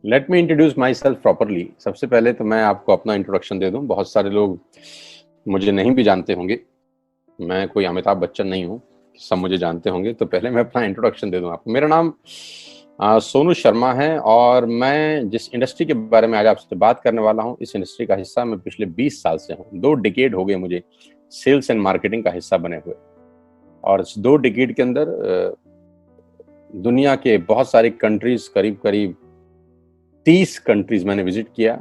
Let me introduce my self properly. सबसे पहले तो मैं आपको अपना इंट्रोडक्शन दे दूं। बहुत सारे लोग मुझे नहीं भी जानते होंगे। मैं कोई अमिताभ बच्चन नहीं हूं, सब मुझे जानते होंगे। तो पहले मैं अपना इंट्रोडक्शन दे दूं आपको। मेरा नाम सोनू शर्मा है और मैं जिस इंडस्ट्री के बारे में आज आपसे बात करने वाला हूं, इस इंडस्ट्री का हिस्सा मैं पिछले 20 साल से हूं। 2 डिकेड हो गए मुझे सेल्स एंड मार्केटिंग का हिस्सा बने हुए। और इस 2 डिकेड के अंदर दुनिया के बहुत सारी कंट्रीज, करीब करीब 30 कंट्रीज मैंने विजिट किया।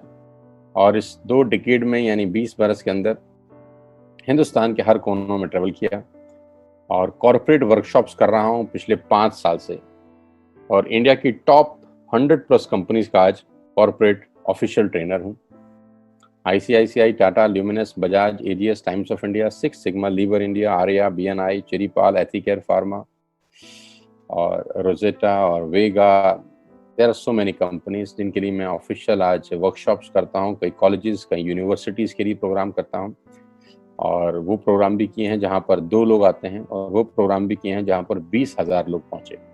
और इस 2 डिकेड में यानी 20 बरस के अंदर हिंदुस्तान के हर कोनों में ट्रेवल किया और कॉर्पोरेट वर्कशॉप्स कर रहा हूं पिछले 5 साल से। और इंडिया की टॉप 100+ कंपनीज का आज कॉर्पोरेट ऑफिशियल ट्रेनर हूं। ICICI, Tata, Luminous, Bajaj, AGS, Times of India, six sigma, Lever India, Arya, BNI, चेरीपाल, एथिकेयर फार्मा और रोजेटा और Vega. There are so many companies जिनके लिए मैं ऑफिशियल आज वर्कशॉप्स करता हूँ। कई कॉलेजेस, कई यूनिवर्सिटीज़ के लिए प्रोग्राम करता हूँ। और वो प्रोग्राम भी किए हैं जहाँ पर 2 लोग आते हैं, और वो प्रोग्राम भी किए हैं जहाँ पर 20,000 लोग पहुंचे।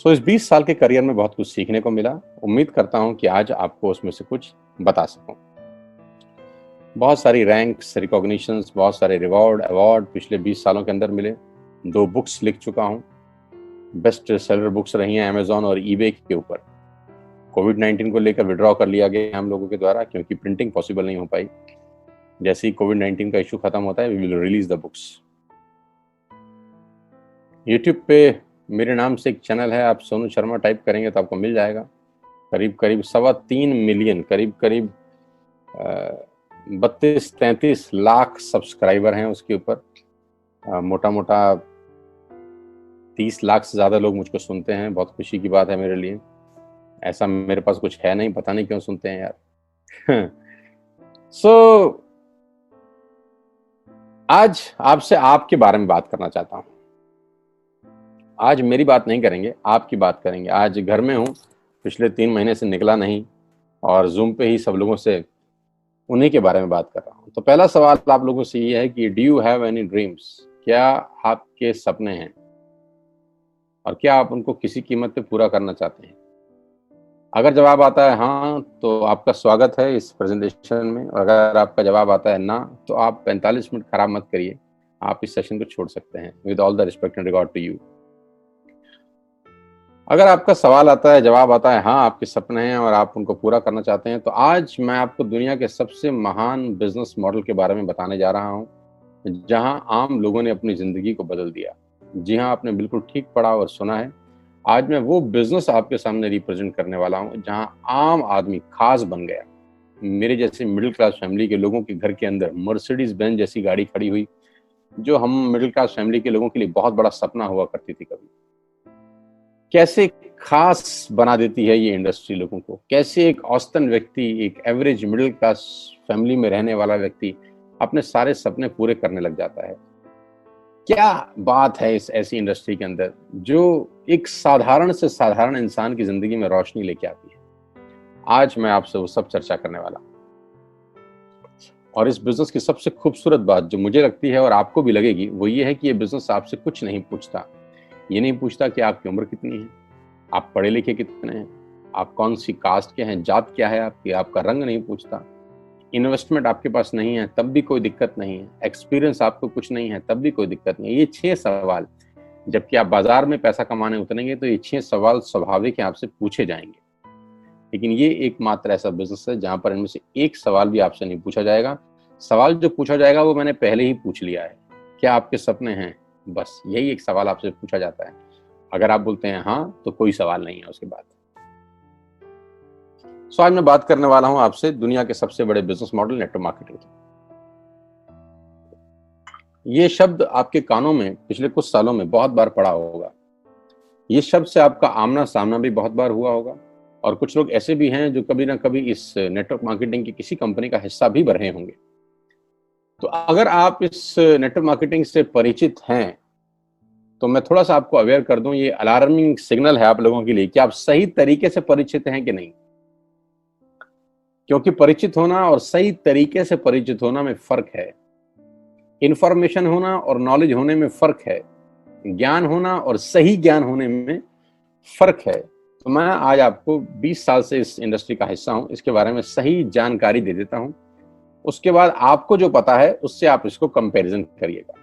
इस 20 साल के करियर में बहुत कुछ सीखने को मिला। उम्मीद करता हूँ कि आज आपको उसमें से कुछ बता सकूं। बहुत सारी रैंक्स, रिकॉग्निशंस, बहुत सारे रिवॉर्ड, अवार्ड पिछले 20 सालों के अंदर मिले। 2 बुक्स लिख चुका हूँ। बेस्ट सेलर बुक्स रही हैं अमेजॉन और ईबे के ऊपर। कोविड-19 को लेकर विड्रॉ कर लिया गया हम लोगों के द्वारा, क्योंकि प्रिंटिंग पॉसिबल नहीं हो पाई। जैसे ही कोविड-19 का इशू खत्म होता है, we will release the books. YouTube पे मेरे नाम से एक चैनल है, आप सोनू शर्मा टाइप करेंगे तो आपको मिल जाएगा। करीब करीब 3.25 मिलियन, करीब करीब 32-33 लाख सब्सक्राइबर हैं उसके ऊपर। मोटा मोटा 30 लाख से ज़्यादा लोग मुझको सुनते हैं। बहुत खुशी की बात है मेरे लिए। ऐसा मेरे पास कुछ है नहीं, पता नहीं क्यों सुनते हैं यार। सो आज आपसे आपके बारे में बात करना चाहता हूँ। आज मेरी बात नहीं करेंगे, आपकी बात करेंगे। आज घर में हूँ, पिछले 3 महीने से निकला नहीं और जूम पे ही सब लोगों से उन्हीं के बारे में बात कर रहा हूँ। तो पहला सवाल आप लोगों से ये है कि do you have any dreams? क्या आपके सपने हैं और क्या आप उनको किसी कीमत पे पूरा करना चाहते हैं? अगर जवाब आता है हाँ, तो आपका स्वागत है इस प्रेजेंटेशन में। और अगर आपका जवाब आता है ना, तो आप 45 मिनट खराब मत करिए, आप इस सेशन को छोड़ सकते हैं। With all the respect and regard to you. अगर आपका सवाल आता है, जवाब आता है हाँ, आपके सपने हैं और आप उनको पूरा करना चाहते हैं, तो आज मैं आपको दुनिया के सबसे महान बिजनेस मॉडल के बारे में बताने जा रहा हूँ, जहां आम लोगों ने अपनी जिंदगी को बदल दिया। जी हाँ, आपने बिल्कुल ठीक पढ़ा और सुना है। आज मैं वो बिजनेस आपके सामने रिप्रेजेंट करने वाला हूँ जहां आम आदमी खास बन गया। मेरे जैसे मिडिल क्लास फैमिली के लोगों के घर के अंदर मर्सिडीज बेंज जैसी गाड़ी खड़ी हुई, जो हम मिडिल क्लास फैमिली के लोगों के लिए बहुत बड़ा सपना हुआ करती थी कभी। कैसे खास बना देती है ये इंडस्ट्री लोगों को। कैसे एक औसतन व्यक्ति, एक एवरेज मिडिल क्लास फैमिली में रहने वाला व्यक्ति अपने सारे सपने पूरे करने लग जाता है। क्या बात है इस ऐसी इंडस्ट्री के अंदर जो एक साधारण से साधारण इंसान की जिंदगी में रोशनी लेके आती है। आज मैं आपसे वो सब चर्चा करने वाला हूं। और इस बिजनेस की सबसे खूबसूरत बात जो मुझे लगती है और आपको भी लगेगी, वो ये है कि ये बिजनेस आपसे कुछ नहीं पूछता। ये नहीं पूछता कि आपकी उम्र कितनी है, आप पढ़े लिखे कितने हैं, आप कौन सी कास्ट के हैं, जात क्या है आपकी, आपका रंग नहीं पूछता। इन्वेस्टमेंट आपके पास नहीं है तब भी कोई दिक्कत नहीं है। एक्सपीरियंस आपको कुछ नहीं है तब भी कोई दिक्कत नहीं है। ये 6 सवाल, जबकि आप बाजार में पैसा कमाने उतरेंगे तो ये 6 सवाल स्वाभाविक है, आपसे पूछे जाएंगे। लेकिन ये एकमात्र ऐसा बिजनेस है जहां पर इनमें से एक सवाल भी आपसे नहीं पूछा जाएगा। सवाल जो पूछा जाएगा वो मैंने पहले ही पूछ लिया है। क्या आपके सपने हैं? बस यही एक सवाल आपसे पूछा जाता है। अगर आप बोलते हैं हाँ, तो कोई सवाल नहीं है उसके बाद। आज मैं बात करने वाला हूं आपसे दुनिया के सबसे बड़े बिजनेस मॉडल, नेटवर्क मार्केटिंग की। ये शब्द आपके कानों में पिछले कुछ सालों में बहुत बार पड़ा होगा। ये शब्द से आपका आमना सामना भी बहुत बार हुआ होगा। और कुछ लोग ऐसे भी हैं जो कभी ना कभी इस नेटवर्क मार्केटिंग की किसी कंपनी का हिस्सा भी रहे होंगे। तो अगर आप इस नेटवर्क मार्केटिंग से परिचित हैं, तो मैं थोड़ा सा आपको अवेयर कर दूं, ये अलार्मिंग सिग्नल है आप लोगों के लिए कि आप सही तरीके से परिचित हैं कि नहीं। क्योंकि परिचित होना और सही तरीके से परिचित होना में फर्क है। इंफॉर्मेशन होना और नॉलेज होने में फर्क है। ज्ञान होना और सही ज्ञान होने में फर्क है। तो मैं आज आपको 20 साल से इस इंडस्ट्री का हिस्सा हूं, इसके बारे में सही जानकारी दे देता हूं। उसके बाद आपको जो पता है उससे आप इसको कंपैरिजन करिएगा।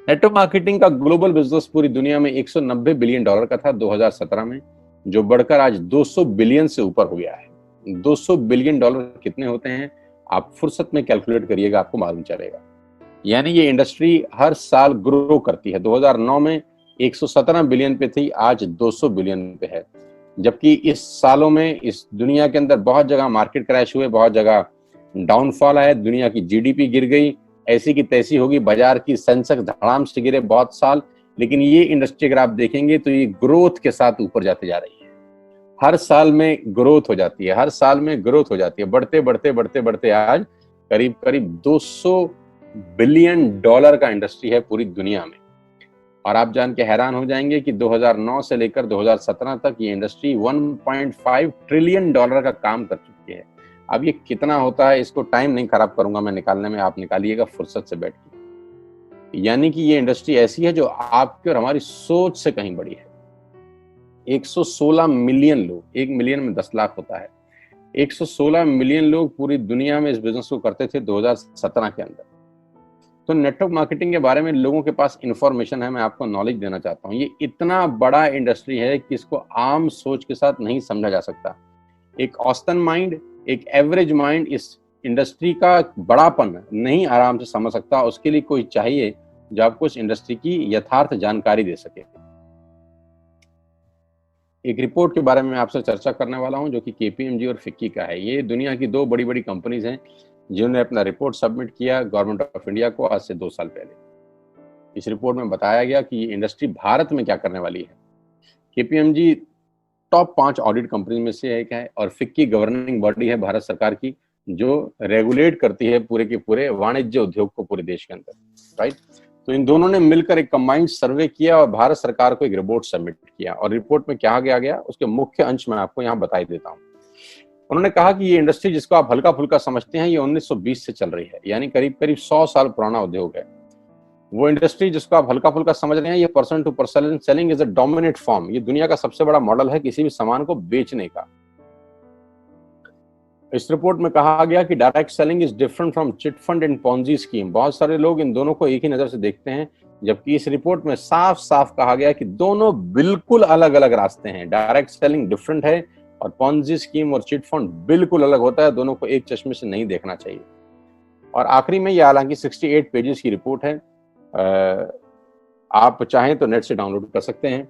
नेटवर्क मार्केटिंग का ग्लोबल बिजनेस पूरी दुनिया में 190 बिलियन डॉलर का था 2017 में, जो बढ़कर आज 200 बिलियन से ऊपर हो गया है। 200 बिलियन डॉलर कितने होते हैं आप फुर्सत में कैलकुलेट करिएगा, आपको मालूम चलेगा। यानी ये इंडस्ट्री हर साल ग्रो करती है। 2009 में 117 बिलियन पे थी, आज 200 बिलियन पे है। जबकि इस सालों में इस दुनिया के अंदर बहुत जगह मार्केट क्रैश हुए, बहुत जगह डाउनफॉल आया, दुनिया की जीडीपी गिर गई, ऐसी की तैसी होगी, बाजार की सेंसेक्स धड़ाम से गिरे बहुत साल। लेकिन ये इंडस्ट्री अगर आप देखेंगे तो ये ग्रोथ के साथ ऊपर जाते जा रही है। हर साल में ग्रोथ हो जाती है, हर साल में ग्रोथ हो जाती है, बढ़ते बढ़ते बढ़ते बढ़ते आज करीब करीब 200 बिलियन डॉलर का इंडस्ट्री है पूरी दुनिया में। और आप जान के हैरान हो जाएंगे कि 2009 से लेकर 2017 तक ये इंडस्ट्री 1.5 ट्रिलियन डॉलर का काम कर चुकी है। अब ये कितना होता है इसको टाइम नहीं खराब करूंगा मैं निकालने में, आप निकालिएगा फुर्सत से बैठ के। यानी कि ये इंडस्ट्री ऐसी है जो आपकी और हमारी सोच से कहीं बड़ी है। 116 मिलियन लोग, 1 मिलियन में 10 लाख होता है, 116 मिलियन लोग पूरी दुनिया में इस बिजनेस को करते थे 2017 के अंदर। तो नेटवर्क मार्केटिंग के बारे में लोगों के पास इंफॉर्मेशन है, मैं आपको नॉलेज देना चाहता हूँ। ये इतना बड़ा इंडस्ट्री है कि इसको आम सोच के साथ नहीं समझा जा सकता। एक औसतन माइंड, एक एवरेज माइंड इस इंडस्ट्री का बड़ापन नहीं आराम से समझ सकता। उसके लिए कोई चाहिए जो आपको इस इंडस्ट्री की यथार्थ जानकारी दे सके। एक रिपोर्ट के बारे में मैं आपसे चर्चा करने वाला हूं जो कि केपीएमजी और फिक्की का है। ये दुनिया की दो बड़ी बड़ी कंपनीज हैं जिन्होंने अपना रिपोर्ट सबमिट किया गवर्नमेंट ऑफ इंडिया को आज से 2 साल पहले। इस रिपोर्ट में बताया गया कि ये इंडस्ट्री भारत में क्या करने वाली है। केपीएमजी टॉप 5 ऑडिट कंपनी में से एक है और फिक्की गवर्निंग बॉडी है भारत सरकार की, जो रेगुलेट करती है पूरे के पूरे वाणिज्य उद्योग को पूरे देश के अंदर, राइट। तो इन दोनों ने मिलकर एक कंबाइंड सर्वे किया और भारत सरकार को एक रिपोर्ट सबमिट किया। और रिपोर्ट में क्या गया उसके मुख्य अंश मैं आपको यहाँ बता देता हूँ। उन्होंने कहा कि ये इंडस्ट्री जिसको आप हल्का फुल्का समझते हैं, ये 1920 से चल रही है, यानी करीब करीब 100 साल पुराना उद्योग है। वो इंडस्ट्री जिसको आप हल्का फुल्का समझ रहे हैं, ये person to person selling is a dominate form. ये दुनिया का सबसे बड़ा मॉडल है किसी भी सामान को बेचने का। इस रिपोर्ट में कहा गया कि direct selling is different from chit fund and Ponzi scheme. बहुत सारे लोग इन दोनों को एक ही नजर से देखते हैं, जबकि इस रिपोर्ट में साफ साफ कहा गया कि दोनों बिल्कुल अलग अलग रास्ते हैं। डायरेक्ट सेलिंग डिफरेंट है और पॉन्जी स्कीम और चिट फंड बिल्कुल अलग होता है। दोनों को एक चश्मे से नहीं देखना चाहिए। और आखिरी में ये हालांकि 68 पेजेस की रिपोर्ट है, आप चाहें तो नेट से डाउनलोड कर सकते हैं।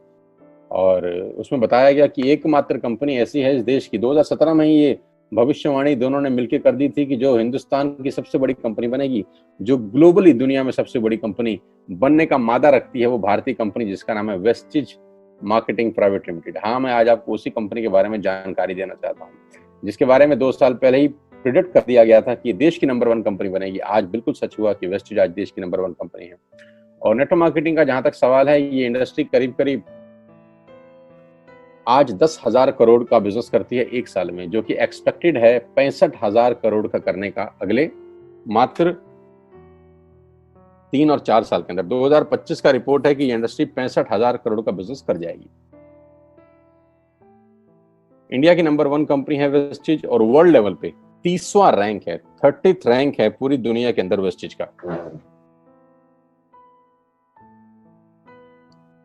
और उसमें बताया गया कि एकमात्र कंपनी ऐसी है इस देश की, 2017 में ही ये भविष्यवाणी दोनों ने मिलकर कर दी थी कि जो हिंदुस्तान की सबसे बड़ी कंपनी बनेगी, जो ग्लोबली दुनिया में सबसे बड़ी कंपनी बनने का मादा रखती है, वो भारतीय कंपनी जिसका नाम है वेस्टिज मार्केटिंग प्राइवेट लिमिटेड। हाँ, मैं आज आपको उसी कंपनी के बारे में जानकारी देना चाहता हूँ, जिसके बारे में 2 साल पहले ही प्रिडिक्ट कर दिया गया था कि देश की नंबर 1 कंपनी बनेगी। आज बिल्कुल सच हुआ कि वेस्टिज आज देश की नंबर 1 कंपनी है। और नेटवर्क मार्केटिंग का जहां तक सवाल है, ये इंडस्ट्री करीब करीब आज 10,000 करोड़ का बिजनेस करती है 1 साल में, जो कि एक्सपेक्टेड है 65,000 करोड़ का करने का अगले मात्र 3 और 4 साल के अंदर। 2025 का रिपोर्ट है कि ये इंडस्ट्री 65,000 करोड़ का बिजनेस कर जाएगी। इंडिया की नंबर 1 कंपनी है वेस्टिज और वर्ल्ड लेवल पे 30वां रैंक है, 30th रैंक है पूरी दुनिया के अंदर वेस्टिज का।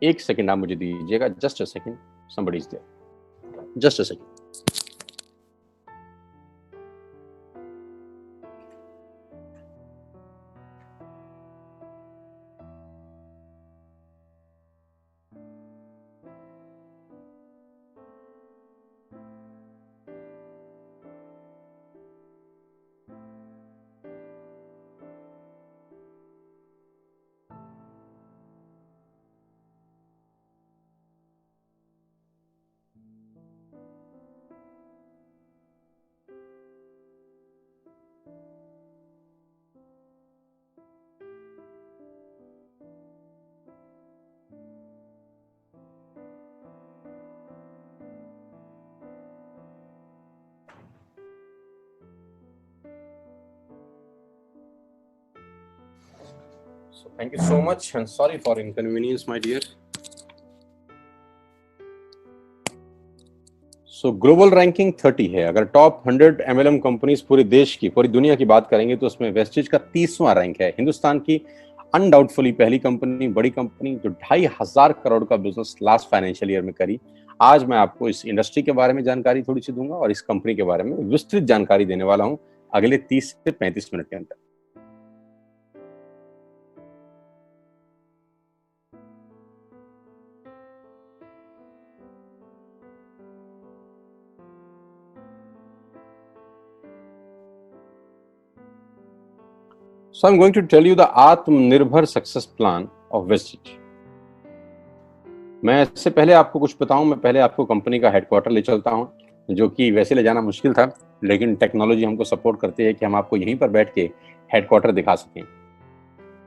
एक सेकंड आप मुझे दीजिएगा, just a second, somebody is there, just a second. So thank you so much and sorry for inconvenience, my dear. So global ranking 30 है। अगर टॉप 100 एमएलएम कंपनीज पूरे देश की, पूरी दुनिया की बात करेंगे तो उसमें वेस्टेज का 30वां रैंक है। हिंदुस्तान की अनडाउटफुली पहली कंपनी, बड़ी कंपनी जो 2,500 करोड़ का बिजनेस लास्ट फाइनेंशियल ईयर में करी। आज मैं आपको इस इंडस्ट्री के बारे में जानकारी थोड़ी सी दूंगा और इस कंपनी के बारे में विस्तृत जानकारी देने वाला हूं अगले 30 से 35 मिनट के अंदर। So I'm going to tell you the आत्मनिर्भर सक्सेस प्लान ऑफ वेस्टेज। मैं इससे पहले आपको कुछ बताऊं, मैं पहले आपको कंपनी का हेडक्वार्टर ले चलता हूं, जो कि वैसे ले जाना मुश्किल था, लेकिन टेक्नोलॉजी हमको सपोर्ट करती है कि हम आपको यहीं पर बैठ के हेडक्वार्टर दिखा सकें।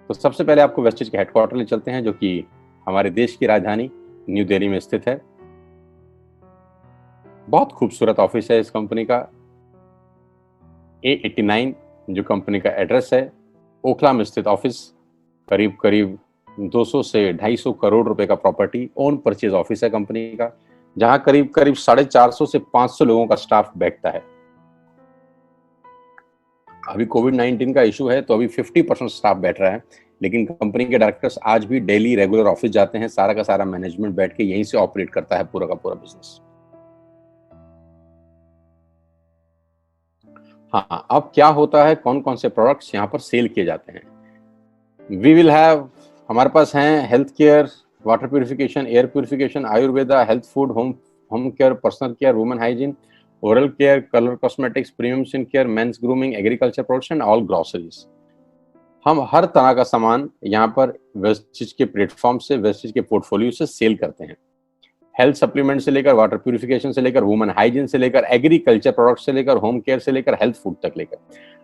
तो सबसे पहले आपको वेस्टेज के हेडक्वार्टर ले चलते हैं, जो कि हमारे देश की राजधानी न्यू दिल्ली में स्थित है। बहुत खूबसूरत ऑफिस है इस कंपनी का। A89 जो कंपनी का एड्रेस है, ओखला में स्थित ऑफिस, करीब करीब 200 से 250 करोड़ रुपए का प्रॉपर्टी ओन परचेज ऑफिस है कंपनी का, जहां करीब करीब 450 से 500 लोगों का स्टाफ बैठता है। अभी कोविड-19 का इशू है तो अभी 50% स्टाफ बैठ रहा है, लेकिन कंपनी के डायरेक्टर्स आज भी डेली रेगुलर ऑफिस जाते हैं। सारा का सारा मैनेजमेंट बैठ के यहीं से ऑपरेट करता है पूरा का पूरा बिजनेस। हाँ, अब क्या होता है, कौन कौन से प्रोडक्ट्स यहाँ पर सेल किए जाते हैं। वी विल हैव, हमारे पास हैं health care, water purification, air purification, Ayurveda, health food, home care, personal care, women hygiene, oral care, colour cosmetics, premium skin care, mains grooming, agriculture products and all groceries. हम हर तरह का सामान यहाँ पर wastage के platform से, वेस्टेज के portfolio से सेल करते हैं। हेल्थ सप्लीमेंट से लेकर, वाटर प्यूरिफिकेशन से लेकर, वुमेन हाइजीन से लेकर, एग्रीकल्चर प्रोडक्ट से लेकर, होम केयर से लेकर, हेल्थ फूड तक लेकर,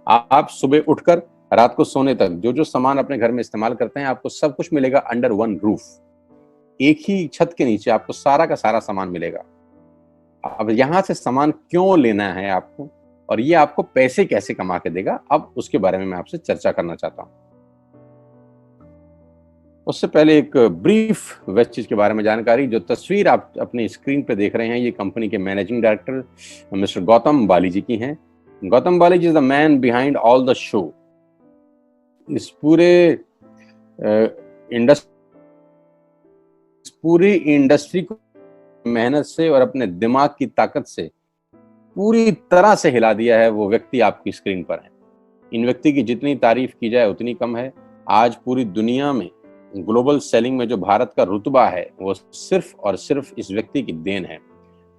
आप सुबह उठकर रात को सोने तक जो जो सामान अपने घर में इस्तेमाल करते हैं, आपको सब कुछ मिलेगा अंडर वन रूफ। एक ही छत के नीचे आपको सारा का सारा सामान मिलेगा। अब यहां से सामान क्यों लेना है आपको, और ये आपको पैसे कैसे कमा के देगा, अब उसके बारे में मैं आपसे चर्चा करना चाहता हूं। उससे पहले एक ब्रीफ वेस्टेज के बारे में जानकारी। जो तस्वीर आप अपनी स्क्रीन पे देख रहे हैं, ये कंपनी के managing director mister Gautam Bali ji की हैं। Gautam Bali ji is the man behind all the show. इस पूरी इंडस्ट्री को मेहनत से और अपने दिमाग की ताकत से पूरी तरह से हिला दिया है। वो व्यक्ति आपकी स्क्रीन पर है। इन व्यक्ति की जितनी तारीफ की जाए उतनी कम है। आज पूरी दुनिया में ग्लोबल सेलिंग में जो भारत का रुतबा है, वो सिर्फ और सिर्फ इस व्यक्ति की देन है।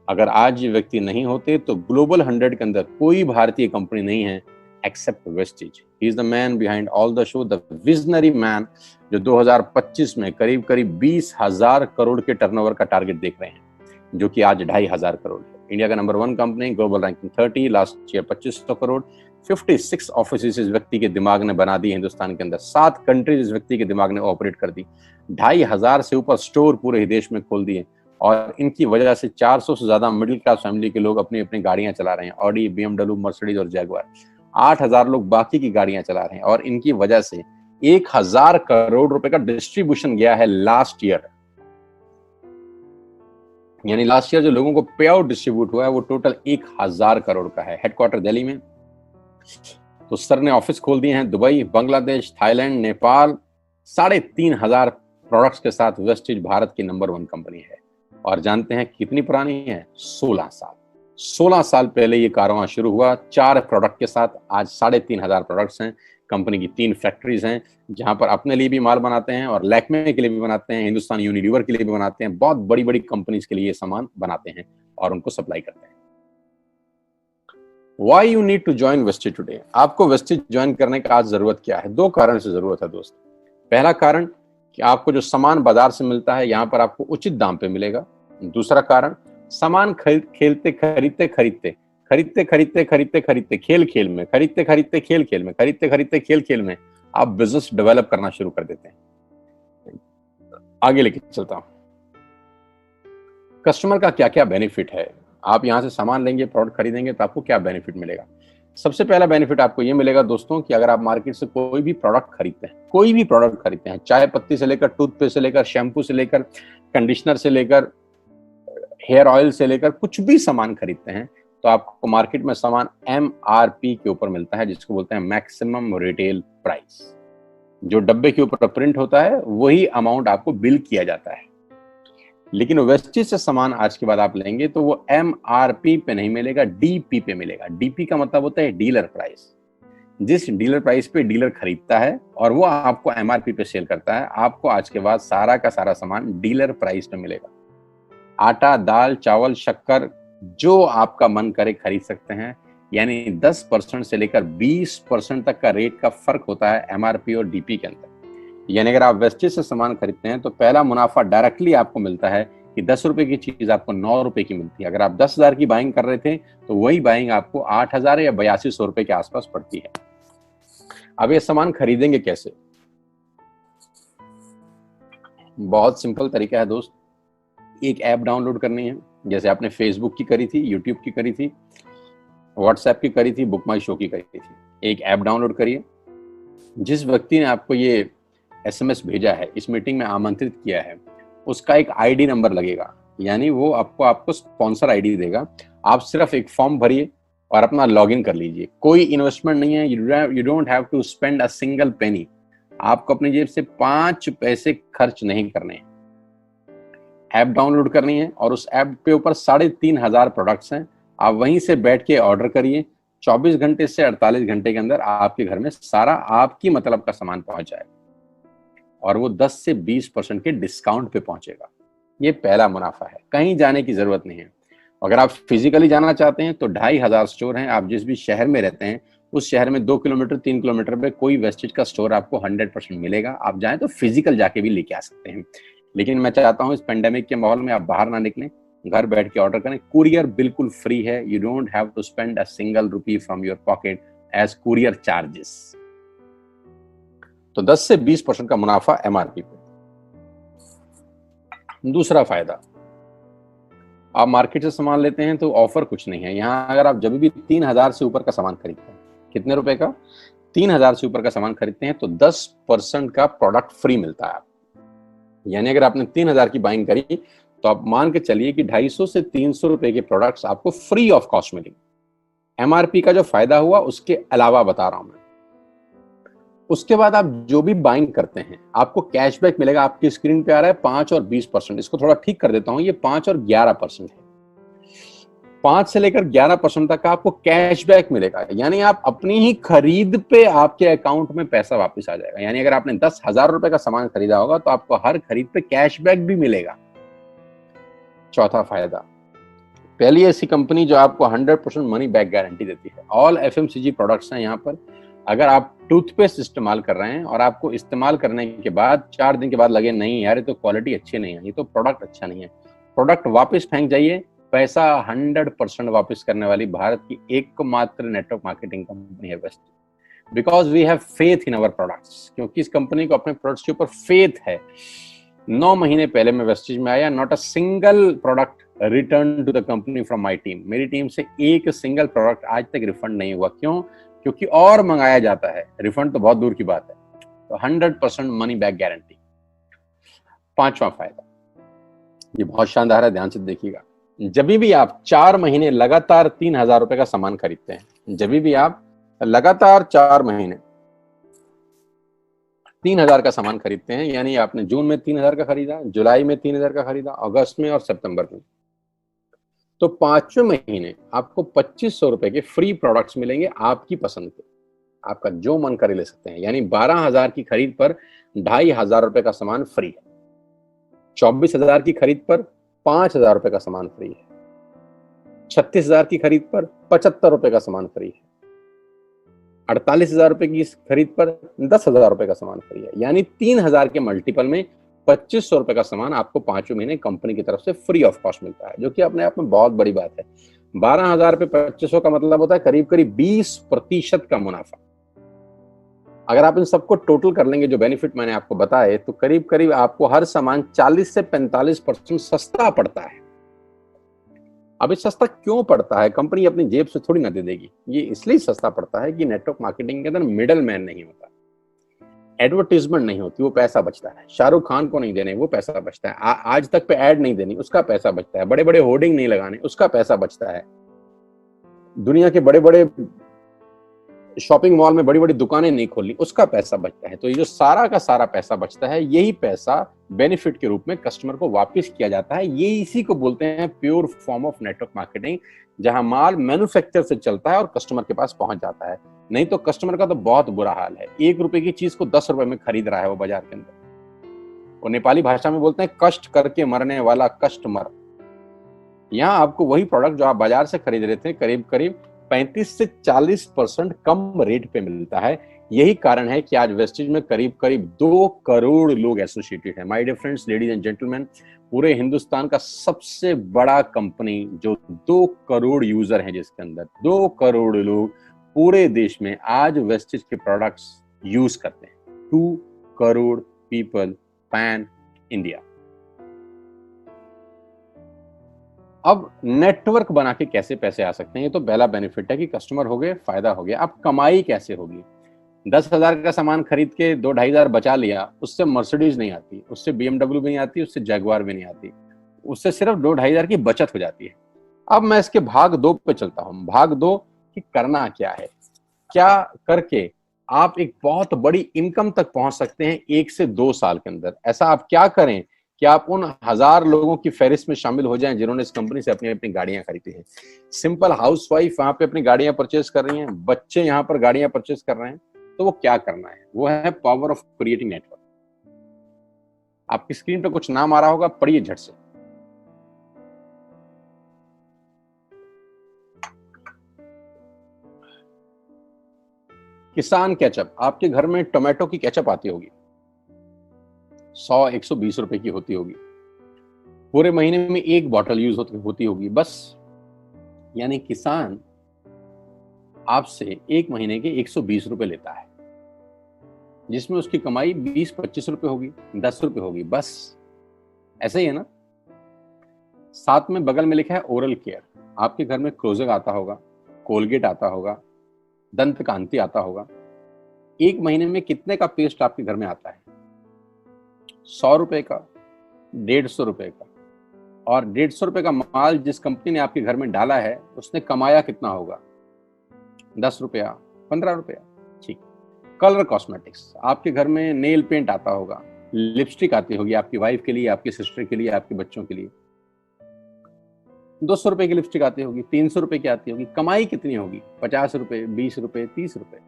अगर आज ये व्यक्ति नहीं होते तो ग्लोबल 100 के अंदर कोई भारतीय कंपनी नहीं है except Vestige. He is the man behind all the show, the visionary man, जो 2025 में करीब करीब 20,000 करोड़ के टर्नओवर का टारगेट देख रहे हैं, जो कि आज 2,500 करोड़ है। इंडिया का number 1 company, global ranking 30, last year 2500 crore, 56 office इस व्यक्ति के दिमाग ने बना दी हिंदुस्तान के अंदर, 7 कंट्रीज इस व्यक्ति के दिमाग ने ऑपरेट कर दी, 2,500 से ऊपर स्टोर पूरे ही देश में खोल दिए, और इनकी वजह से 400 से ज्यादा मिडिल क्लास फैमिली के लोग अपनी अपनी गाड़ियां चला रहे हैं, ऑडी, BMW, मर्सिडीज और जैगुआर। 8,000 लोग बाकी की गाड़ियां चला रहे हैं, और इनकी वजह से 1,000 करोड़ रुपए का डिस्ट्रीब्यूशन गया है लास्ट ईयर। यानी लास्ट ईयर जो लोगों को पे आउट डिस्ट्रीब्यूट हुआ है वो टोटल 1,000 करोड़ का है। हेडक्वार्टर दिल्ली में, तो सर ने ऑफिस खोल दिए हैं Dubai, Bangladesh, Thailand, Nepal. 3,500 products के साथ वेस्टेज भारत की नंबर 1 कंपनी है। और जानते हैं कितनी पुरानी है? 16 साल। 16 साल पहले ये कारवां शुरू हुआ 4 प्रोडक्ट के साथ। आज 3,500 प्रोडक्ट्स हैं। कंपनी की 3 फैक्ट्रीज हैं, जहां पर अपने लिए भी माल बनाते हैं और लैक्मे के लिए भी बनाते हैं, हिंदुस्तान यूनिलीवर के लिए भी बनाते हैं। बहुत बड़ी बड़ी कंपनीज के लिए ये सामान बनाते हैं और उनको सप्लाई करते हैं। Why you need to join wastage today? आपको वेस्टेज ज्वाइन करने का आज जरूरत क्या है? 2 कारण से जरूरत है दोस्त। पहला कारण कि आपको जो सामान बाजार से मिलता है, यहाँ पर आपको उचित दाम पे मिलेगा। दूसरा कारण, सामान खरीदते खरीदते खेल खेल में, खरीदते खरीदते खेल खेल में आप बिजनेस डेवलप करना शुरू कर देते हैं। आगे लेके चलता हूं। कस्टमर का क्या क्या बेनिफिट है? आप यहां से सामान लेंगे, प्रोडक्ट खरीदेंगे तो आपको क्या बेनिफिट मिलेगा? सबसे पहला बेनिफिट आपको ये मिलेगा दोस्तों कि अगर आप मार्केट से कोई भी प्रोडक्ट खरीदते हैं, चाय पत्ती से लेकर, टूथपेस्ट से लेकर, शैम्पू से लेकर, कंडीशनर से लेकर, हेयर ऑयल से लेकर कुछ भी सामान खरीदते हैं तो आपको मार्केट में सामान MRP के ऊपर मिलता है, जिसको बोलते हैं मैक्सिमम रिटेल प्राइस। जो डब्बे के ऊपर प्रिंट होता है वही अमाउंट आपको बिल किया जाता है। लेकिन वेस्टेज से सामान आज के बाद आप लेंगे तो वो MRP पे नहीं मिलेगा, DP पे मिलेगा। DP का मतलब होता है डीलर प्राइस। जिस डीलर प्राइस पे डीलर खरीदता है और वो आपको MRP पे सेल करता है, आपको आज के बाद सारा का सारा सामान डीलर प्राइस पे मिलेगा। आटा, दाल, चावल, शक्कर जो आपका मन करे खरीद सकते हैं। यानी 10% से लेकर 20% तक का रेट का फर्क होता है MRP और DP के अंदर। यानी अगर आप वेस्टेज से सामान खरीदते हैं तो पहला मुनाफा डायरेक्टली आपको मिलता है कि 10 रुपए की चीज आपको 9 रुपए की मिलती है। अगर आप 10,000 की बाइंग कर रहे थे तो वही बाइंग आपको 8,000 या 8200 रुपए के आसपास पड़ती है। अब ये सामान खरीदेंगे कैसे? बहुत सिंपल तरीका है दोस्त। एक ऐप डाउनलोड करनी है, जैसे आपने फेसबुक की करी थी, यूट्यूब की करी थी, व्हाट्सएप की करी थी, बुक माई शो की करी थी। एक ऐप डाउनलोड करिए। जिस व्यक्ति ने आपको ये SMS भेजा है, इस मीटिंग में आमंत्रित किया है, उसका एक ID नंबर लगेगा। यानी वो आपको स्पॉन्सर ID देगा। आप सिर्फ एक फॉर्म भरिए और अपना लॉगिन कर लीजिए। कोई इन्वेस्टमेंट नहीं है, you don't have to spend a single penny. आपको अपनी जेब से 5 पैसे खर्च नहीं करने हैं। ऐप डाउनलोड करनी है और उस ऐप पे ऊपर 3,500 प्रोडक्ट्स हैं। आप वहीं से बैठ के ऑर्डर करिए। 24 घंटे से 48 घंटे के अंदर आपके घर में सारा आपकी मतलब का सामान पहुंच जाएगा और वो 10 से 20% के डिस्काउंट पे पहुंचेगा। ये पहला मुनाफा है, कहीं जाने की जरूरत नहीं है। अगर आप फिजिकली जाना चाहते हैं तो 2,500 स्टोर हैं। आप जिस भी शहर में रहते हैं उस शहर में 2 किलोमीटर 3 किलोमीटर पे कोई वेस्टेज का स्टोर आपको 100% मिलेगा। आप जाएं तो फिजिकल जाके भी लेके आ सकते हैं। लेकिन मैं चाहता हूं इस पेंडेमिक के माहौल में आप बाहर ना निकलें, घर बैठ के ऑर्डर करें। कुरियर बिल्कुल फ्री है। You don't have to spend a single rupee from your pocket as courier charges. तो 10 से 20% का मुनाफा MRP पे। दूसरा फायदा, आप मार्केट से सामान लेते हैं तो ऑफर कुछ नहीं है यहाँ। अगर आप जब भी 3,000 से ऊपर का सामान खरीदते हैं, कितने रुपए का? 3,000 से ऊपर का सामान खरीदते हैं तो 10% का प्रोडक्ट फ्री मिलता है आपको। यानी अगर आपने 3,000 की बाइंग करी तो आप मान के चलिए कि 250 से 300 रुपए के प्रोडक्ट्स आपको फ्री ऑफ कॉस्ट मिलेंगे। MRP का जो फायदा हुआ उसके अलावा बता रहा हूं मैं। उसके बाद आप जो भी बाइंग करते हैं आपको कैशबैक मिलेगा। आपकी स्क्रीन पे आ रहा है 5 और 20%। इसको थोड़ा ठीक कर देता हूं, ये 5 और 11% है। 5 से लेकर 11% तक का आपको कैशबैक मिलेगा। यानी आप अपनी ही खरीद पे आपके अकाउंट में पैसा वापस आ जाएगा। यानी अगर आपने 10,000 रुपए का सामान खरीदा होगा तो आपको हर खरीद पे कैशबैक भी मिलेगा। चौथा फायदा, पहली ऐसी कंपनी जो आपको 100% मनी बैक गारंटी देती है। ऑल FMCG प्रोडक्ट्स हैं यहाँ पर। अगर आप टूथपेस्ट इस्तेमाल कर रहे हैं और आपको इस्तेमाल करने के बाद 4 दिन के बाद लगे नहीं यार ये तो क्वालिटी अच्छी नहीं है, ये तो प्रोडक्ट अच्छा नहीं है, प्रोडक्ट वापस फेंक जाइए। पैसा 100% वापस करने वाली भारत की एकमात्र नेटवर्क मार्केटिंग कंपनी है Vestige. Because we have faith in our products. क्योंकि इस कंपनी को अपने प्रोडक्ट्स के ऊपर फेथ है। 9 महीने पहले मैं वेस्टेज में आया, not a single product return to the company from my team. मेरी टीम से एक सिंगल प्रोडक्ट आज तक रिफंड नहीं हुआ। क्यों? क्योंकि और मंगाया जाता है, रिफंड तो बहुत दूर की बात है। तो 100% मनी बैक गारंटी। पांचवा फायदा, ये बहुत शानदार है, ध्यान से देखिएगा। जब भी आप 4 महीने लगातार 3,000 रुपए का सामान खरीदते हैं, जब भी आप लगातार 4 महीने 3,000 का सामान खरीदते हैं, यानी आपने जून में 3,000 का खरीदा, जुलाई में 3,000 का खरीदा, अगस्त में और सितंबर में, तो 5वें महीने आपको 2,500 रुपए के फ्री प्रोडक्ट्स मिलेंगे आपकी पसंद के। आपका जो मन करे ले सकते हैं। यानी 12,000 की खरीद पर 2,500 रुपए का सामान फ्री है। 24,000 की खरीद पर 5,000 रुपए का सामान फ्री है। 36,000 की खरीद पर 75 रुपए का सामान फ्री है। 48,000 रुपए की खरीद पर 10,000 रुपए का सामान फ्री है। यानी 3,000 के मल्टीपल में 2,500 रुपए का सामान आपको 5वें महीने कंपनी की तरफ से फ्री ऑफ कॉस्ट मिलता है, जो कि अपने आप में बहुत बड़ी बात है। 12,000 पे 2,500 का मतलब होता है करीब करीब 20% का मुनाफा। अगर आप इन सबको टोटल कर लेंगे जो बेनिफिट मैंने आपको बताए, तो करीब करीब आपको हर सामान 40 से 45% सस्ता पड़ता है। अब ये सस्ता क्यों पड़ता है? कंपनी अपनी जेब से थोड़ी ना दे देगी। ये इसलिए सस्ता पड़ता है कि नेटवर्क मार्केटिंग के अंदर मिडल मैन नहीं होता। एडवर्टीजमेंट नहीं होती, वो पैसा बचता है। शाहरुख खान को नहीं देने, वो पैसा बचता है। आज तक पे ऐड नहीं देनी, उसका पैसा बचता है। बड़े बड़े होर्डिंग नहीं लगाने, उसका पैसा बचता है। दुनिया के बड़े बड़े शॉपिंग मॉल में बड़ी बड़ी दुकानें नहीं खोलनी, उसका पैसा बचता है। तो ये जो सारा का सारा पैसा बचता है, यही पैसा बेनिफिट के रूप में कस्टमर को वापस किया जाता है। ये इसी को बोलते हैं pure form of network marketing, जहां माल मैन्युफैक्चर से चलता है और कस्टमर के पास पहुंच जाता है। नहीं तो कस्टमर का तो बहुत बुरा हाल है, 1 रुपए की चीज को 10 रुपए में खरीद रहा है वो बाजार के अंदर। और नेपाली भाषा में बोलते हैं कष्ट करके मरने वाला कस्टमर। यहाँ आपको वही प्रोडक्ट जो आप बाजार से खरीद रहे थे करीब करीब 35 से 40% कम रेट पे मिलता है। यही कारण है कि आज वेस्टेज में करीब करीब 2 करोड़ लोग एसोसिएटेड हैं। My dear friends, ladies and gentleman, पूरे हिंदुस्तान का सबसे बड़ा कंपनी जो 2 करोड़ यूजर हैं, जिसके अंदर 2 करोड़ लोग पूरे देश में आज वेस्टेज के प्रोडक्ट्स यूज करते हैं। 2 करोड़ पीपल पैन इंडिया। अब नेटवर्क बना के कैसे पैसे आ सकते हैं? ये तो पहला बेनिफिट है कि कस्टमर हो गए, फायदा हो गया। अब कमाई कैसे होगी? 10,000 का सामान खरीद के 2-2,500 बचा लिया, उससे मर्सिडीज नहीं आती, उससे BMW भी नहीं आती, उससे जैगवार भी नहीं आती, उससे सिर्फ 2-2,500 की बचत हो जाती है। अब मैं इसके भाग 2 पे चलता हूं। भाग 2 कि करना क्या है, क्या करके आप एक बहुत बड़ी इनकम तक पहुंच सकते हैं 1 से 2 साल के अंदर। ऐसा आप क्या करें कि आप उन 1000 लोगों की फहरिस्त में शामिल हो जाएं जिन्होंने इस कंपनी से अपनी अपनी गाड़ियां खरीदी हैं। सिंपल हाउसवाइफ वहां पे अपनी गाड़ियां परचेज कर रही हैं, बच्चे यहां पर गाड़ियां परचेज कर रहे हैं। तो वो क्या करना है? वो है पावर ऑफ क्रिएटिंग नेटवर्क। आपकी स्क्रीन पे कुछ नाम आ रहा होगा, पढ़िए झट से। किसान केचप। आपके घर में टोमेटो की केचप आती होगी, 100-120 रुपए की होती होगी। पूरे महीने में 1 बॉटल यूज होती होगी बस। यानी किसान आपसे 1 महीने के 120 रुपए लेता है, जिसमें उसकी कमाई 20-25 रुपए होगी, 10 रुपए होगी बस। ऐसे ही है ना? साथ में बगल में लिखा है ओरल केयर। आपके घर में क्लोजर आता होगा, कोलगेट आता होगा, दंत कांति आता होगा। 1 महीने में कितने का पेस्ट आपके घर में आता है? 100 रुपए का, 150 रुपए का। और 150 रुपए का माल जिस कंपनी ने आपके घर में डाला है, उसने कमाया कितना होगा? 10 रुपया, 15 रुपया। ठीक। Colour cosmetics. आपके घर में नेल पेंट आता होगा, लिपस्टिक आती होगी आपकी वाइफ के लिए, आपकी सिस्टर के लिए, आपके बच्चों के लिए। 200 रुपए की लिपस्टिक आती होगी, 300 रुपए की आती होगी। कमाई कितनी होगी? 50 रुपए, 20 रुपए, 30 रुपए।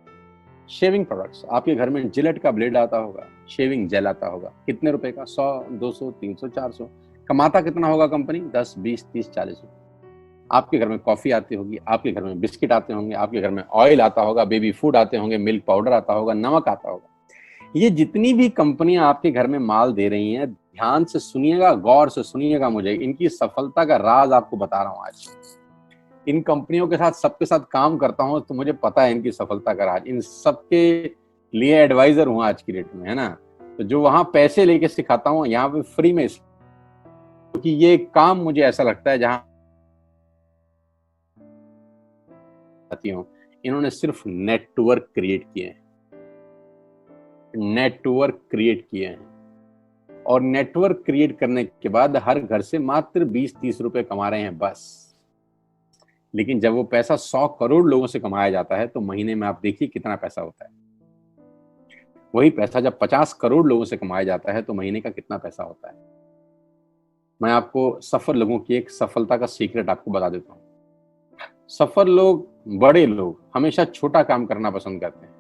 Shaving products. आपके घर में जिलेट का ब्लेड आता होगा, शेविंग जेल आता होगा। कितने रुपए का? 100, 200, 300, 400। कमाता कितना होगा कंपनी? 10, 20, 30, 40 रुपए। आपके घर में कॉफी आती होगी, आपके घर में बिस्किट आते होंगे, आपके घर में ऑयल आता होगा, बेबी फूड आते होंगे, मिल्क पाउडर आता होगा, नमक आता होगा। ये जितनी भी कंपनियां आपके घर में माल दे रही हैं, ध्यान से सुनिएगा, गौर से सुनिएगा। मुझे इनकी सफलता का राज आपको बता रहा हूं आज। इन कंपनियों के साथ, सबके साथ काम करता हूं, तो मुझे पता है इनकी सफलता का राज। इन सबके लिए एडवाइजर हूं आज की डेट में, है ना? तो जो वहां पैसे लेके सिखाता हूं, यहाँ पे फ्री में, क्योंकि ये काम मुझे ऐसा लगता है जहां इन्होंने सिर्फ नेटवर्क क्रिएट किए हैं, नेटवर्क क्रिएट किए हैं। और नेटवर्क क्रिएट करने के बाद हर घर से मात्र 20-30 रुपए कमा रहे हैं बस। लेकिन जब वो पैसा 100 करोड़ लोगों से कमाया जाता है, तो महीने में आप देखिए कितना पैसा होता है। वही पैसा जब 50 करोड़ लोगों से कमाया जाता है, तो महीने का कितना पैसा होता है। मैं आपको सफल लोगों की एक सफलता का सीक्रेट आपको बता देता हूँ। सफल लोग, बड़े लोग हमेशा छोटा काम करना पसंद करते हैं।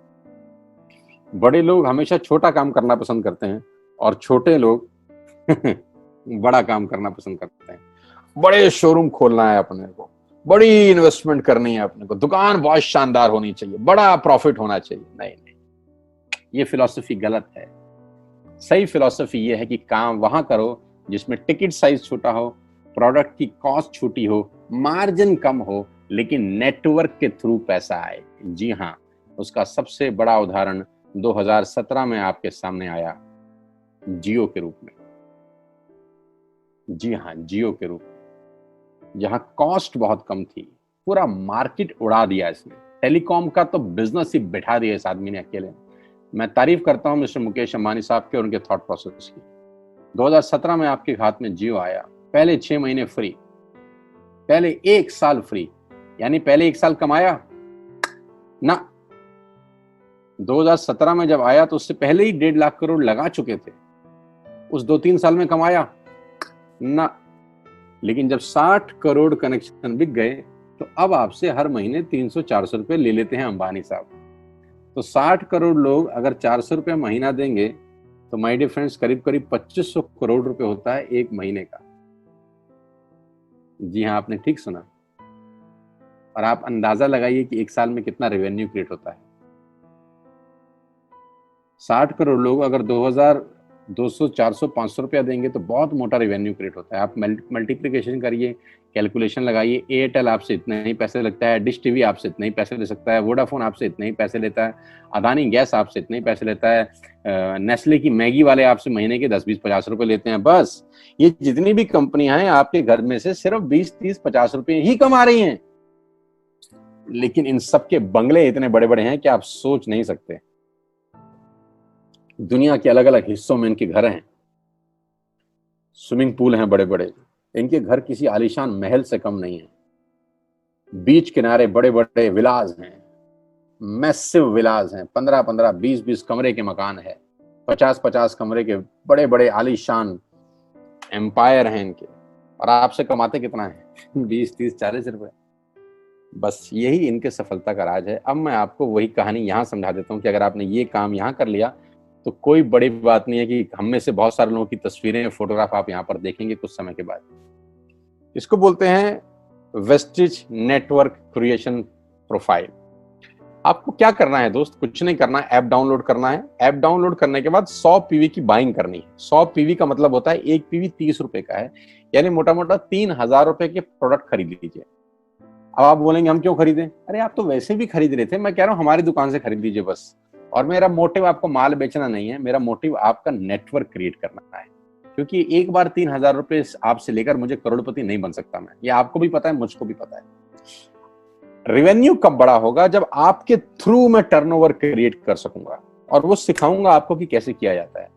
बड़े लोग हमेशा छोटा काम करना पसंद करते हैं, और छोटे लोग बड़ा काम करना पसंद करते हैं। बड़े शोरूम खोलना है अपने को, बड़ी इन्वेस्टमेंट करनी है अपने को, दुकान बहुत शानदार होनी चाहिए, बड़ा प्रॉफिट होना चाहिए। नहीं नहीं, ये फिलॉसफी गलत है। सही फिलॉसफी ये है कि काम वहां करो जिसमें टिकट साइज छोटा हो, प्रोडक्ट की कॉस्ट छोटी हो, मार्जिन कम हो, लेकिन नेटवर्क के थ्रू पैसा आए। जी हाँ, उसका सबसे बड़ा उदाहरण 2017 में आपके सामने आया, जियो के रूप में। जी हाँ, जियो के रूप में, जहां कॉस्ट बहुत कम थी, पूरा मार्केट उड़ा दिया इसने। टेलीकॉम का तो बिजनेस ही बैठा दिया इस आदमी ने अकेले। मैं तारीफ करता हूं मिस्टर मुकेश अंबानी साहब के और उनके थॉट प्रोसेस की। 2017 में आपके हाथ में जियो आया, पहले 6 महीने फ्री, पहले 1 साल फ्री, यानी पहले 1 साल कमाया ना। 2017 में जब आया तो उससे पहले ही 1.5 लाख करोड़ लगा चुके थे, उस 2-3 साल में कमाया ना। लेकिन जब 60 करोड़ कनेक्शन बिक गए तो अब आपसे हर महीने 300-400 रुपए ले लेते हैं अंबानी साहब। तो 60 करोड़ लोग अगर 400 रुपए महीना देंगे तो माय डियर फ्रेंड्स करीब करीब 2500 करोड़ रुपए होता है एक महीने का। जी हाँ, आपने ठीक सुना। और आप अंदाजा लगाइए कि 1 साल में कितना रेवेन्यू क्रिएट होता है। 60 करोड़ लोग अगर 2200, 400, 500 रुपया देंगे तो बहुत मोटा रेवेन्यू क्रिएट होता है। आप मल्टीप्लिकेशन करिए, कैलकुलेशन लगाइए। एयरटेल आपसे इतने ही पैसे लगता है, डिश टीवी आपसे इतने ही पैसे ले सकता है, वोडाफोन आपसे इतने ही पैसे लेता है, अदानी गैस आपसे इतने ही पैसे लेता है, नेस्ले की मैगी वाले आपसे महीने के 10, 20, 50 रुपए लेते हैं। बस ये जितनी भी कंपनियां हैं आपके घर में से सिर्फ 20, 30, 50 रुपए ही कमा रही हैं। लेकिन इन सबके बंगले इतने बड़े बड़े हैं कि आप सोच नहीं सकते। दुनिया के अलग अलग हिस्सों में इनके घर हैं, स्विमिंग पूल हैं बड़े बड़े। इनके घर किसी आलीशान महल से कम नहीं है। बीच किनारे बड़े बड़े विलाज हैं, मैसिव विलाज हैं, 15-15, 20-20 कमरे के मकान है, 50-50 कमरे के बड़े बड़े आलीशान एम्पायर हैं इनके। और आपसे कमाते कितना है? 20, 30, 40 रुपए। बस यही इनके सफलता का राज है। अब मैं आपको वही कहानी यहां समझा देता हूं कि अगर आपने ये काम यहां कर लिया तो कोई बड़ी बात नहीं है कि हम में से बहुत सारे लोगों की तस्वीरें, फोटोग्राफ आप यहां पर देखेंगे कुछ समय के बाद। इसको बोलते हैं वेस्टिज नेटवर्क क्रिएशन प्रोफाइल। आपको क्या करना है दोस्त? कुछ नहीं करना है, ऐप डाउनलोड करना है। ऐप डाउनलोड करने के बाद 100 पीवी की बाइंग करनी है। 100 पीवी का मतलब होता है एक पीवी 30 रुपए का है, यानी मोटा मोटा 3000 रुपए के प्रोडक्ट खरीद लीजिए। अब आप बोलेंगे हम क्यों खरीदें? अरे आप तो वैसे भी खरीद रहे थे, मैं कह रहा हूं हमारी दुकान से खरीद लीजिए बस। और मेरा मोटिव आपको माल बेचना नहीं है, मेरा मोटिव आपका नेटवर्क क्रिएट करना है। क्योंकि एक बार 3000 रुपए आपसे लेकर मुझे करोड़पति नहीं बन सकता मैं, ये आपको भी पता है, मुझको भी पता है। रेवेन्यू कब बड़ा होगा? जब आपके थ्रू मैं टर्नओवर क्रिएट कर सकूंगा, और वो सिखाऊंगा आपको कि कैसे किया जाता है।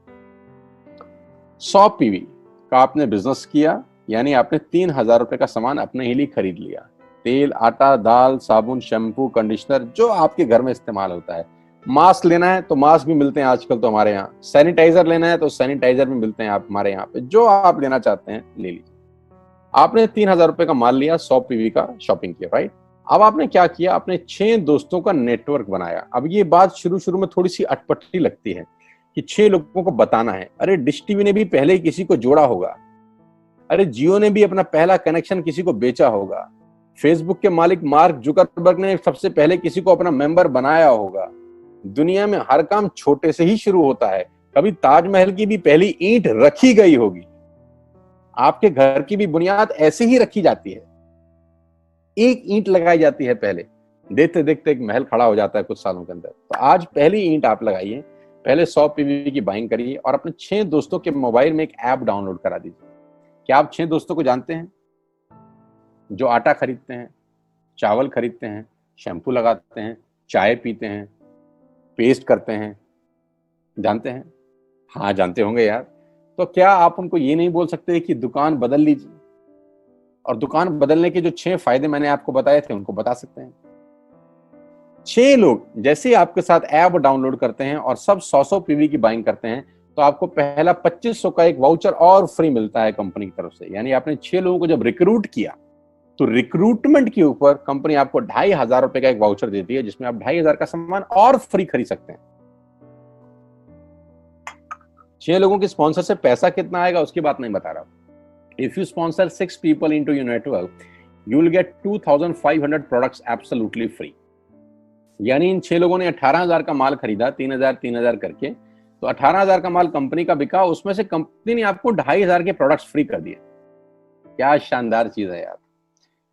100 पीवी का आपने बिजनेस किया, यानी आपने 3000 रुपए का सामान अपने ही लिए खरीद लिया। तेल, आटा, दाल, साबुन, शैम्पू, कंडीशनर, जो आपके घर में इस्तेमाल होता है। मास्क लेना है तो मास्क भी मिलते हैं आजकल तो हमारे यहाँ। सैनिटाइजर लेना है तो सैनिटाइजर भी मिलते हैं आप हमारे यहाँ पे। जो आप लेना चाहते हैं ले लीजिए। आपने 3000 रुपए का माल लिया, 100 पीवी का शॉपिंग किया, राइट? अब आपने क्या किया? आपने 6 दोस्तों का नेटवर्क बनाया। अब ये बात शुरू में थोड़ी सी अटपटी लगती है कि 6 लोगों को बताना है। अरे डिश टीवी ने भी पहले ही किसी को जोड़ा होगा, अरे जियो ने भी अपना पहला कनेक्शन किसी को बेचा होगा, फेसबुक के मालिक मार्क जुकरबर्ग ने सबसे पहले किसी को अपना मेंबर बनाया होगा। दुनिया में हर काम छोटे से ही शुरू होता है। कभी ताजमहल की भी पहली ईंट रखी गई होगी। आपके घर की भी बुनियाद ऐसे ही रखी जाती है, एक ईंट लगाई जाती है पहले, देखते देखते एक महल खड़ा हो जाता है कुछ सालों के अंदर। तो आज पहली ईंट आप लगाइए, पहले 100 पीवी की बाइंग करिए और अपने 6 दोस्तों के मोबाइल में एक ऐप डाउनलोड करा दीजिए। क्या आप 6 दोस्तों को जानते हैं? जो आटा खरीदते हैं, चावल खरीदते हैं, शैम्पू लगाते हैं, चाय पीते हैं, पेस्ट करते हैं, जानते हैं? हाँ जानते होंगे यार। तो क्या आप उनको ये नहीं बोल सकते कि दुकान बदल लीजिए? और दुकान बदलने के जो 6 फायदे मैंने आपको बताए थे उनको बता सकते हैं। 6 लोग जैसे ही आपके साथ ऐप डाउनलोड करते हैं और सब 100 पीवी की बाइंग करते हैं तो आपको पहला 2500 का एक वाउचर और फ्री मिलता है कंपनी की तरफ से। यानी आपने 6 लोगों को जब रिक्रूट किया तो रिक्रूटमेंट के ऊपर कंपनी आपको 2500 रुपए का एक वाउचर देती है, जिसमें आप 2500 का सामान और फ्री खरीद सकते हैं। 6 लोगों के स्पॉन्सर से पैसा कितना आएगा उसकी बात नहीं बता रहा हूं। If you sponsor 6 people into your network, you will get 2500 products absolutely free. यानी इन 6 लोगों ने 18000 का माल खरीदा, 3000 करके, तो 18000 का माल कंपनी का बिका, उसमें से कंपनी ने आपको 2500 के प्रोडक्ट्स फ्री कर दिए। क्या शानदार चीज है यार,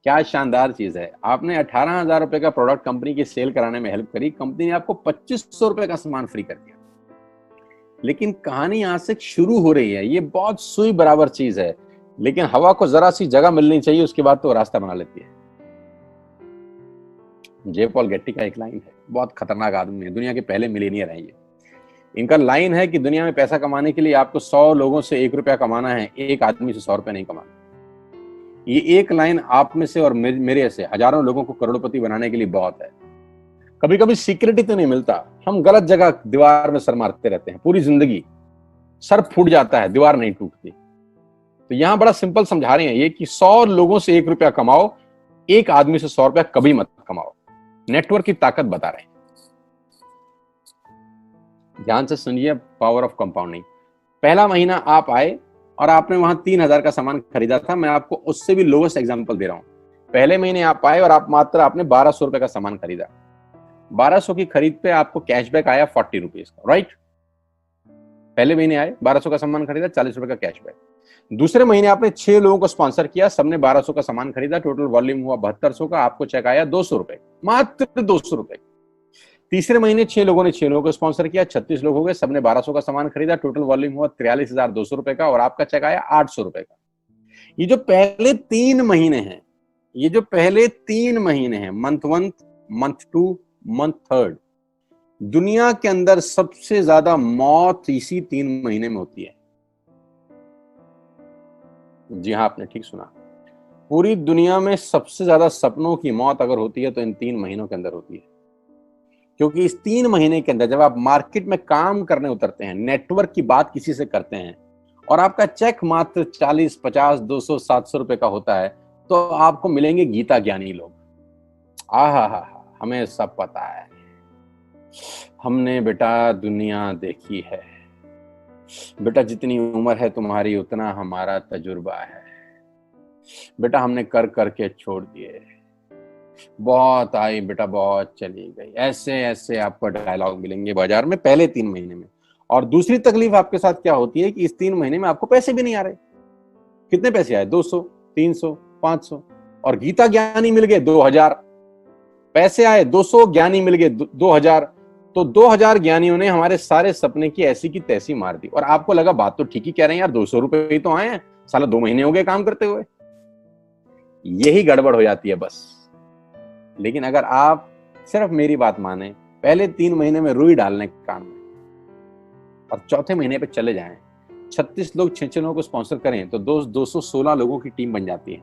क्या शानदार चीज है। आपने 18000 रुपए का प्रोडक्ट कंपनी की सेल कराने में हेल्प करी, कंपनी ने आपको 2500 रुपए का सामान फ्री कर दिया। लेकिन कहानी यहां से शुरू हो रही है। ये बहुत सुई बराबर चीज है, लेकिन हवा को जरा सी जगह मिलनी चाहिए, उसके बाद तो रास्ता बना लेती है। जे पॉल गेट्टी का एक लाइन है, बहुत खतरनाक आदमी है, दुनिया के पहले मिलीनियर है ये। इनका लाइन है कि दुनिया में पैसा कमाने के लिए आपको 100 लोगों से 1 रुपया कमाना है, एक आदमी से 100 रुपया नहीं कमाना। ये एक लाइन आप में से और मेरे से हजारों लोगों को करोड़पति बनाने के लिए बहुत है। कभी कभी सिक्योरिटी तो नहीं मिलता, हम गलत जगह दीवार में सर मारते रहते हैं पूरी जिंदगी, सर फूट जाता है, दीवार नहीं टूटती। तो यहां बड़ा सिंपल समझा रहे हैं ये कि 100 लोगों से 1 रुपया कमाओ, एक आदमी से 100 रुपया कभी मत कमाओ। नेटवर्क की ताकत बता रहे हैं। ध्यान से सुनिए, पावर ऑफ कंपाउंडिंग। पहला महीना आप आए और आपने वहां 3000 का सामान खरीदा था। मैं आपको उससे भी लोवेस्ट एग्जांपल दे रहा हूं। पहले महीने आप आए और आपने 1200 रुपए का सामान खरीदा। 1200 की खरीद पे आपको कैशबैक आया 40 रुपीज का, राइट। पहले महीने आए, 1200 का सामान खरीदा, 40 रुपए का कैशबैक। दूसरे महीने आपने 6 लोगों को स्पॉन्सर किया, सबने 1200 का सामान खरीदा, टोटल वॉल्यूम हुआ 7200 का, आपको चेक आया 200 रुपए, मात्र 200 रुपए। तीसरे महीने 6 लोगों ने 6 लोगों को स्पॉन्सर किया, 36 लोग हो गए, सबने 1200 का सामान खरीदा, टोटल वॉल्यूम हुआ 43,200 रुपए का और आपका चेक आया 800 रुपए का। ये जो पहले 3 महीने हैं, मंथ 1, मंथ 2, मंथ 3, दुनिया के अंदर सबसे ज्यादा मौत इसी 3 महीने में होती है। जी हाँ, आपने ठीक सुना। पूरी दुनिया में सबसे ज्यादा सपनों की मौत अगर होती है तो इन 3 महीनों के अंदर होती है। क्योंकि इस 3 महीने के अंदर जब आप मार्केट में काम करने उतरते हैं, नेटवर्क की बात किसी से करते हैं और आपका चेक मात्र 40, 50, 200, 700 रुपए का होता है, तो आपको मिलेंगे गीता ज्ञानी लोग। आहा, हमें सब पता है, हमने बेटा दुनिया देखी है, बेटा जितनी उम्र है तुम्हारी उतना हमारा तजुर्बा है, बेटा हमने कर करके छोड़ दिए, बहुत आई बेटा बहुत चली गई। ऐसे ऐसे आपको डायलॉग मिलेंगे बाजार में पहले 3 महीने में। और दूसरी तकलीफ आपके साथ क्या होती है कि इस 3 महीने में आपको पैसे भी नहीं आ रहे। कितने पैसे आए? 200, 300, 500 और गीता ज्ञानी मिल गए 2000। पैसे आए 200, ज्ञानी मिल गए 2000। तो 2000 ज्ञानियों ने हमारे सारे सपने की ऐसी की तैसी मार दी। और आपको लगा बात तो ठीक ही कह रहे हैं यार, 200 रुपए ही तो आए हैं, साला 2 महीने हो गए काम करते हुए। यही गड़बड़ हो जाती है बस। लेकिन अगर आप सिर्फ मेरी बात माने, पहले 3 महीने में रुई डालने के काम में और चौथे महीने पे चले जाएं, 36 लोग 6 लोगों को स्पॉन्सर करें तो 216 लोगों की टीम बन जाती है।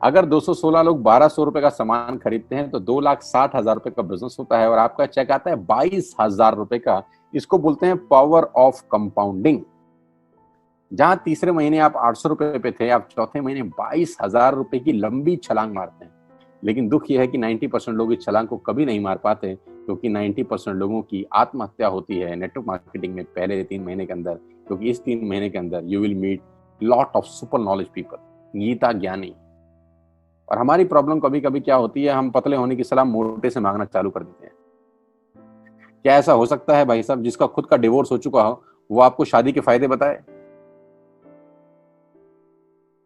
अगर 216 लोग 1200 रुपए का सामान खरीदते हैं तो 2,60,000 रुपए का बिजनेस होता है और आपका चेक आता है 22,000 रुपए का। इसको बोलते हैं पावर ऑफ कंपाउंडिंग। जहां तीसरे महीने आप 800 रुपए पे थे, आप चौथे महीने 22,000 रुपए की लंबी छलांग मारते हैं। लेकिन दुख यह है कि 90% लोग इस छलांग को कभी नहीं मार पाते, क्योंकि 90% लोगों की आत्महत्या होती है नेटवर्क मार्केटिंग में पहले 3 महीने के अंदर। क्योंकि इस 3 महीने के अंदर you will meet lot of super knowledge people, Gita ज्ञानी। और हमारी प्रॉब्लम कभी कभी क्या होती है, हम पतले होने की सलाह मोटे से मांगना चालू कर देते हैं। क्या ऐसा हो सकता है भाई साहब, जिसका खुद का डिवोर्स हो चुका हो वो आपको शादी के फायदे बताए?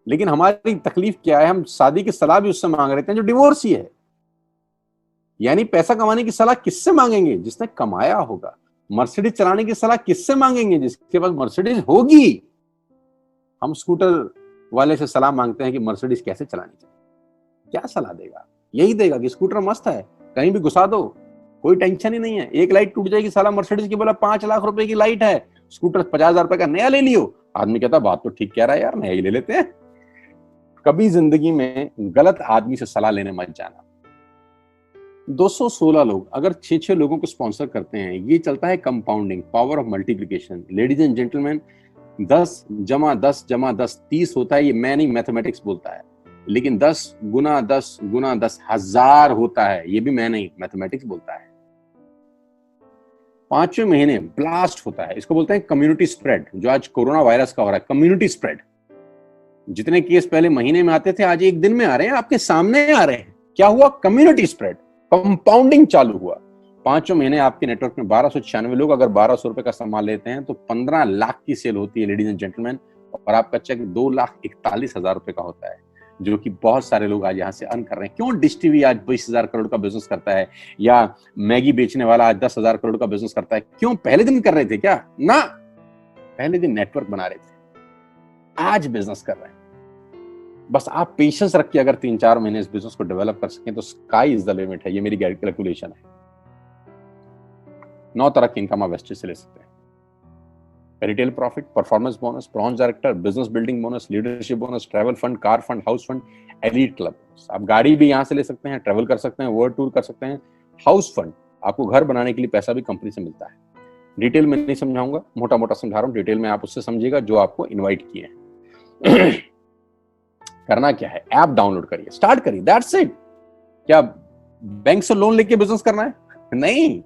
लेकिन हमारी तकलीफ क्या है, हम शादी की सलाह भी उससे मांग रहे थे जो डिवोर्स ही है। यानी पैसा कमाने की सलाह किससे मांगेंगे? जिसने कमाया होगा। मर्सिडीज चलाने की सलाह किससे मांगेंगे? जिसके पास मर्सिडीज होगी। हम स्कूटर वाले से सलाह मांगते हैं कि मर्सिडीज कैसे चलानी चाहिए। क्या सलाह देगा? यही देगा कि स्कूटर मस्त है, कहीं भी घुसा दो, कोई टेंशन ही नहीं है। एक लाइट टूट जाएगी, साला मर्सिडीज की बोला 5 लाख रुपए की लाइट है, स्कूटर 50,000 रुपए का नया ले लियो। आदमी कहता बात तो ठीक कह रहा है यार, नया ही ले लेते हैं। कभी जिंदगी में गलत आदमी से सलाह लेने मत जाना। 216 लोग अगर 6 लोगों को स्पॉन्सर करते हैं, ये चलता है compounding, power of multiplication. Ladies and gentleman, 10 जमा 10 जमा 10 30 होता है। ये मैं नहीं, मैथमेटिक्स बोलता है। लेकिन 10 गुना 10 गुना 10 1000 होता है। ये भी मैं नहीं, मैथमेटिक्स बोलता है। 5वें महीने ब्लास्ट होता है। इसको बोलते हैं कम्युनिटी स्प्रेड, जो आज कोरोना वायरस का हो रहा है। कम्युनिटी स्प्रेड, जितने केस पहले महीने में आते थे आज एक दिन में आ रहे हैं, आपके सामने आ रहे हैं। क्या हुआ? कम्युनिटी स्प्रेड, कंपाउंडिंग चालू हुआ। 5वें महीने आपके नेटवर्क में 1296 लोग अगर 1200 रुपए का सामान लेते हैं तो 15 लाख की सेल होती है लेडीज एंड जेंटलमैन। और आपका चेक 2,41,000 रुपए का होता है, जो कि बहुत सारे लोग आज यहाँ से अर्न कर रहे हैं। क्यों डिश टीवी आज 20,000 करोड़ का बिजनेस करता है, या मैगी बेचने वाला आज 10,000 करोड़ का बिजनेस करता है? क्यों? पहले दिन कर रहे थे क्या? ना, पहले दिन नेटवर्क बना रहे थे, आज बिजनेस कर रहे हैं। बस आप पेशेंस रख के अगर 3-4 महीने इस बिजनेस को डेवलप कर सकें तो स्काई इज द लिमिट है। ये मेरी कैलकुलेशन है। 9 तरह की इनकम आप वेस्टेज से ले सकते हैं। Retail profit, performance bonus, bronze director, business building bonus, leadership bonus, travel fund, car fund, house fund, elite club. आप गाड़ी भी यहाँ से ले सकते हैं, ट्रैवल कर सकते हैं, वर्ल्ड टूर कर सकते हैं। हाउस फंड, आपको घर बनाने के लिए पैसा भी कंपनी से मिलता है। डिटेल में नहीं समझाऊंगा, मोटा मोटा समझा रहा हूँ, डिटेल में आप उससे समझिएगा जो आपको इन्वाइट किए हैं। करना क्या है, ऐप डाउनलोड करिए, स्टार्ट करिए, दैट्स इट। क्या बैंक से लोन लेके बिजनेस करना है? नहीं।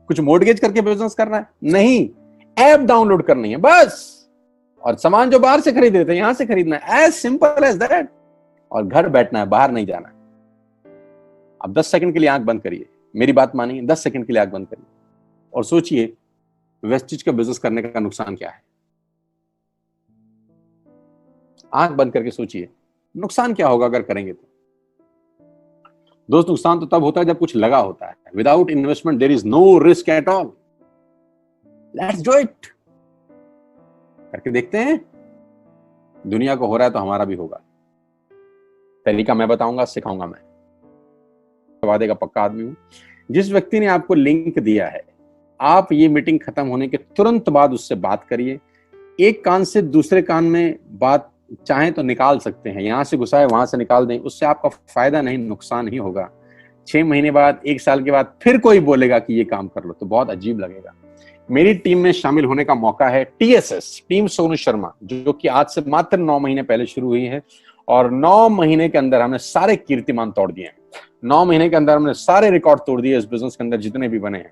कुछ मोर्टगेज करके बिजनेस करना है? नहीं। ऐप डाउनलोड करनी है बस, और सामान जो बाहर से खरीद रहे थे यहां से खरीदना है, एज सिंपल एज दैट। और घर बैठना है, बाहर नहीं जाना है। अब 10 सेकंड के लिए आंख बंद करिए, मेरी बात मानिए, 10 सेकंड के लिए आंख बंद करिए और सोचिए वेस्टिज का बिजनेस करने का नुकसान क्या है। आंख बंद करके सोचिए नुकसान क्या होगा अगर करेंगे तो। दोस्त, नुकसान तो तब होता है जब कुछ लगा होता है। Without investment there is no risk at all. Let's do it. करके देखते हैं, दुनिया को हो रहा है तो हमारा भी होगा। तरीका मैं बताऊंगा, सिखाऊंगा मैं, वादे का पक्का आदमी हूं। जिस व्यक्ति ने आपको लिंक दिया है, आप ये मीटिंग खत्म होने के तुरंत बाद उससे बात करिए। एक कान से दूसरे कान में बात चाहें तो निकाल सकते हैं, यहां से घुसाए वहां से निकाल दें, उससे आपका फायदा नहीं नुकसान ही होगा। 6 महीने बाद, 1 साल के बाद फिर कोई बोलेगा कि ये काम कर लो तो बहुत अजीब लगेगा। मेरी टीम में शामिल होने का मौका है टीएसएस, टीम सोनू शर्मा, जो कि आज से मात्र 9 महीने पहले शुरू हुई है, और 9 महीने के अंदर हमने सारे कीर्तिमान तोड़ दिए हैं। 9 महीने के अंदर हमने सारे रिकॉर्ड तोड़ दिए इस बिजनेस के अंदर जितने भी बने हैं।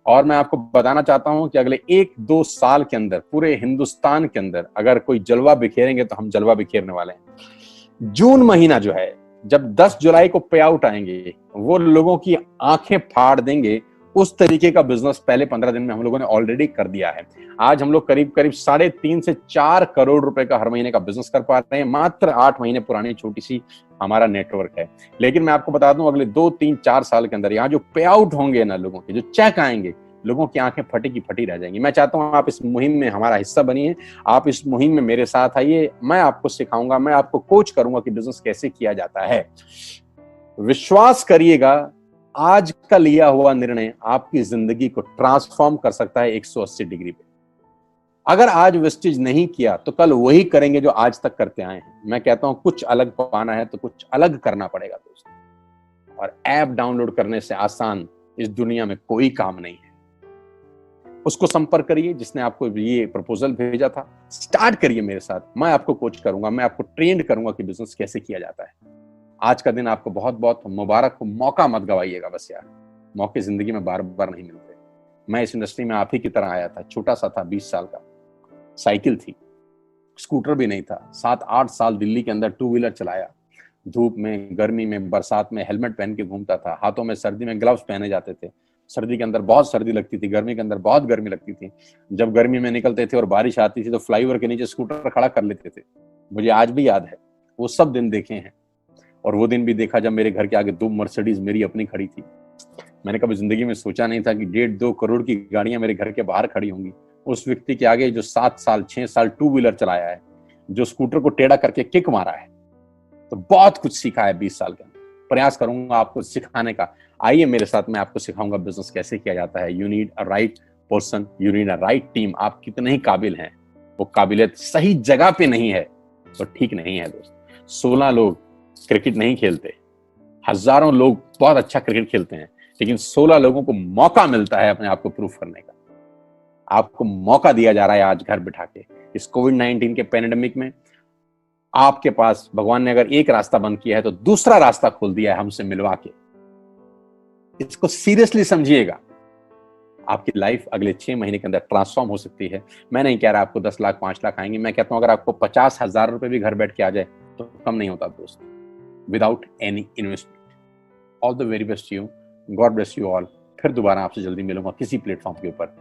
और मैं आपको बताना चाहता हूं कि अगले 1-2 साल के अंदर पूरे हिंदुस्तान के अंदर अगर कोई जलवा बिखेरेंगे तो हम जलवा बिखेरने वाले हैं। जून महीना जो है, जब 10 जुलाई को पे आउट आएंगे, वो लोगों की आंखें फाड़ देंगे। उस तरीके का बिजनेस पहले 15 दिन में हम लोगों ने ऑलरेडी कर दिया है। आज हम लोग करीब करीब 3.5 से 4 करोड़ रुपए का हर महीने का बिजनेस कर पा रहे हैं। मात्र 8 महीने पुरानी छोटी सी हमारा नेटवर्क है। लेकिन मैं आपको बता दूं, अगले 2-3-4 साल के अंदर यहाँ जो पे आउट होंगे ना लोगों के, जो चेक आएंगे, लोगों की आंखें फटी की फटी रह जाएंगी। मैं चाहता हूं आप इस मुहिम में हमारा हिस्सा बनिए, आप इस मुहिम में मेरे साथ आइए। मैं आपको सिखाऊंगा, मैं आपको कोच करूंगा कि बिजनेस कैसे किया जाता है। विश्वास करिएगा, आज का लिया हुआ निर्णय आपकी जिंदगी को ट्रांसफॉर्म कर सकता है 180 डिग्री पे। अगर आज वेस्टेज नहीं किया तो कल वही करेंगे जो आज तक करते आए हैं। मैं कहता हूं कुछ अलग पाना है तो कुछ अलग करना पड़ेगा दोस्तों। और ऐप डाउनलोड करने से आसान इस दुनिया में कोई काम नहीं है। उसको संपर्क करिए जिसने आपको ये प्रपोजल भेजा था। स्टार्ट करिए मेरे साथ, मैं आपको कोच करूंगा, मैं आपको ट्रेंड करूंगा कि बिजनेस कैसे किया जाता है। आज का दिन आपको बहुत बहुत मुबारक हो। मौका मत गवाइएगा बस यार, मौके जिंदगी में बार बार नहीं मिलते। मैं इस इंडस्ट्री में आप ही की तरह आया था, छोटा सा था, 20 साल का, साइकिल थी, स्कूटर भी नहीं था। 7-8 साल दिल्ली के अंदर 2 व्हीलर चलाया, धूप में, गर्मी में, बरसात में हेलमेट पहन के घूमता था। हाथों में सर्दी में ग्लव्स पहने जाते थे। सर्दी के अंदर बहुत सर्दी लगती थी, गर्मी के अंदर बहुत गर्मी लगती थी। जब गर्मी में निकलते थे और बारिश आती थी तो फ्लाईओवर के नीचे स्कूटर खड़ा कर लेते थे। मुझे आज भी याद है, वो सब दिन देखे हैं। और वो दिन भी देखा जब मेरे घर के आगे 2 मर्सिडीज मेरी अपनी खड़ी थी। मैंने कभी जिंदगी में सोचा नहीं था कि 1.5-2 करोड़ की गाड़ियां मेरे घर के बाहर खड़ी होंगी। उस व्यक्ति के आगे जो 7 साल 6 साल 2 व्हीलर चलाया है, जो स्कूटर को टेढ़ा करके किक मारा है, तो बहुत कुछ सीखा है 20 साल के अंदर। प्रयास करूंगा आपको सिखाने का। आइए मेरे साथ, मैं आपको सिखाऊंगा बिजनेस कैसे किया जाता है। You need a right person, you need a right team. आप कितने ही काबिल हैं, वो काबिलियत सही जगह पे नहीं है तो ठीक नहीं है दोस्त। 16 लोग क्रिकेट नहीं खेलते, हजारों लोग बहुत अच्छा क्रिकेट खेलते हैं, लेकिन 16 लोगों को मौका मिलता है अपने आप को प्रूफ करने का। आपको मौका दिया जा रहा है आज घर बिठा के। इस कोविड-19 के पैंडेमिक में आपके पास भगवान ने अगर एक रास्ता बंद किया है तो दूसरा रास्ता खोल दिया है हमसे मिलवा के। इसको सीरियसली समझिएगा। आपकी लाइफ अगले 6 महीने के अंदर ट्रांसफॉर्म हो सकती है। मैं नहीं कह रहा आपको 10 लाख 5 लाख आएंगे, मैं कहता हूं अगर आपको 50,000 रुपए भी घर बैठ के आ जाए तो कम नहीं होता दोस्त, without any investment. All the very best you, God bless you all. फिर दोबारा आपसे जल्दी मिलूंगा किसी प्लेटफॉर्म के ऊपर।